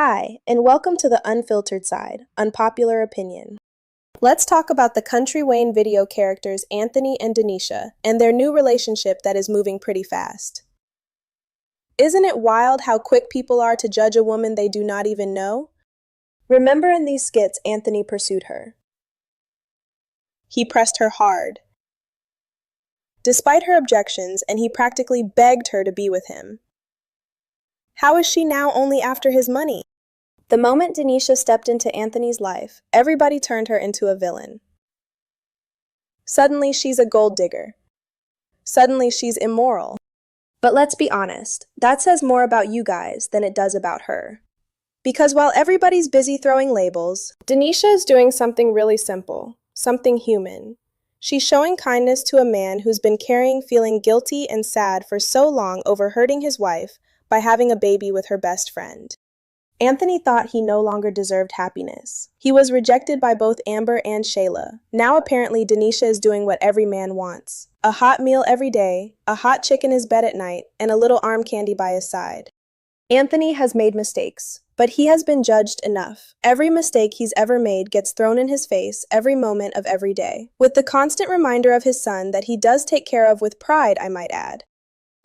Hi, and welcome to the Unfiltered Side, Unpopular Opinion. Let's talk about the Country Wayne video characters Anthony and Denisha and their new relationship that is moving pretty fast. Isn't it wild how quick people are to judge a woman they do not even know? Remember in these skits, Anthony pursued her. He pressed her hard, despite her objections, and he practically begged her to be with him. How is she now only after his money? The moment Denisha stepped into Anthony's life, everybody turned her into a villain. Suddenly she's a gold digger. Suddenly she's immoral. But let's be honest, that says more about you guys than it does about her. Because while everybody's busy throwing labels, Denisha is doing something really simple, something human. She's showing kindness to a man who's been carrying feeling guilty and sad for so long over hurting his wife by having a baby with her best friend. Anthony thought he no longer deserved happiness. He was rejected by both Amber and Shayla. Now apparently Denisha is doing what every man wants. A hot meal every day, a hot chick in his bed at night, and a little arm candy by his side. Anthony has made mistakes, but he has been judged enough. Every mistake he's ever made gets thrown in his face every moment of every day, with the constant reminder of his son that he does take care of with pride, I might add.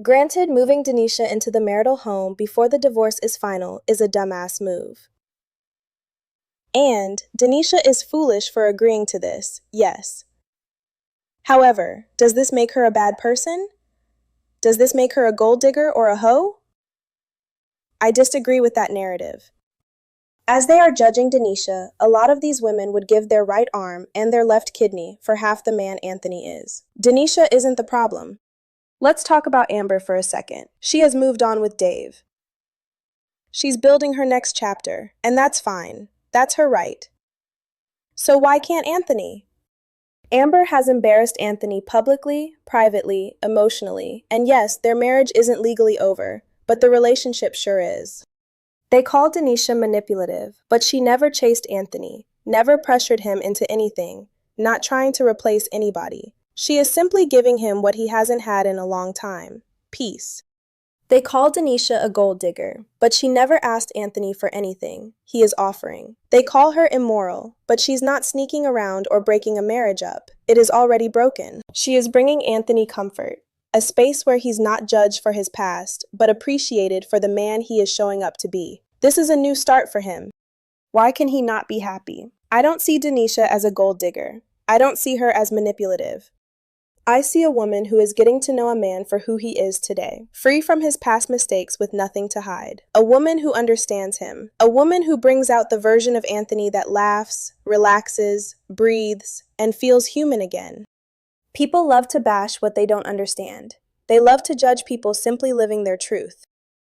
Granted, moving Denisha into the marital home before the divorce is final is a dumbass move. And Denisha is foolish for agreeing to this, yes. However, does this make her a bad person? Does this make her a gold digger or a hoe? I disagree with that narrative. As they are judging Denisha, a lot of these women would give their right arm and their left kidney for half the man Anthony is. Denisha isn't the problem. Let's talk about Amber for a second. She has moved on with Dave. She's building her next chapter, and that's fine. That's her right. So why can't Anthony? Amber has embarrassed Anthony publicly, privately, emotionally, and yes, their marriage isn't legally over, but the relationship sure is. They call Denisha manipulative, but she never chased Anthony, never pressured him into anything, not trying to replace anybody. She is simply giving him what he hasn't had in a long time, peace. They call Denisha a gold digger, but she never asked Anthony for anything he is offering. They call her immoral, but she's not sneaking around or breaking a marriage up. It is already broken. She is bringing Anthony comfort, a space where he's not judged for his past, but appreciated for the man he is showing up to be. This is a new start for him. Why can he not be happy? I don't see Denisha as a gold digger. I don't see her as manipulative. I see a woman who is getting to know a man for who he is today, free from his past mistakes with nothing to hide. A woman who understands him. A woman who brings out the version of Anthony that laughs, relaxes, breathes, and feels human again. People love to bash what they don't understand. They love to judge people simply living their truth.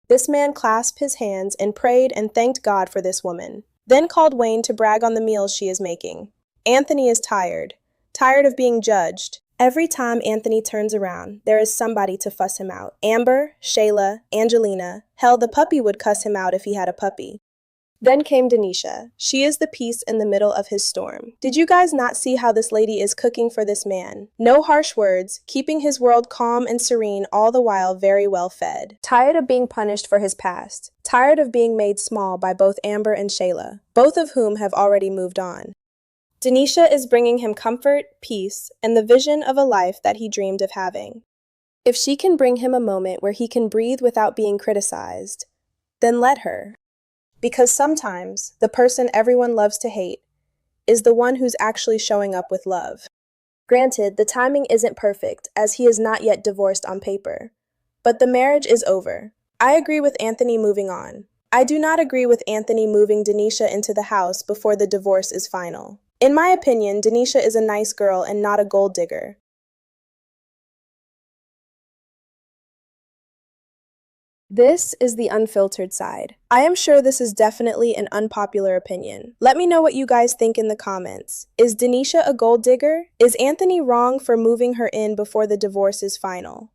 This man clasped his hands and prayed and thanked God for this woman, then called Wayne to brag on the meals she is making. Anthony is tired of being judged. Every time Anthony turns around, there is somebody to fuss him out. Amber, Shayla, Angelina, hell, the puppy would cuss him out if he had a puppy. Then came Denisha. She is the peace in the middle of his storm. Did you guys not see how this lady is cooking for this man? No harsh words, keeping his world calm and serene, all the while very well fed. Tired of being punished for his past. Tired of being made small by both Amber and Shayla, both of whom have already moved on. Denisha is bringing him comfort, peace, and the vision of a life that he dreamed of having. If she can bring him a moment where he can breathe without being criticized, then let her. Because sometimes the person everyone loves to hate is the one who's actually showing up with love. Granted, the timing isn't perfect, as he is not yet divorced on paper, but the marriage is over. I agree with Anthony moving on. I do not agree with Anthony moving Denisha into the house before the divorce is final. In my opinion, Denisha is a nice girl and not a gold digger. This is the unfiltered side. I am sure this is definitely an unpopular opinion. Let me know what you guys think in the comments. Is Denisha a gold digger? Is Anthony wrong for moving her in before the divorce is final?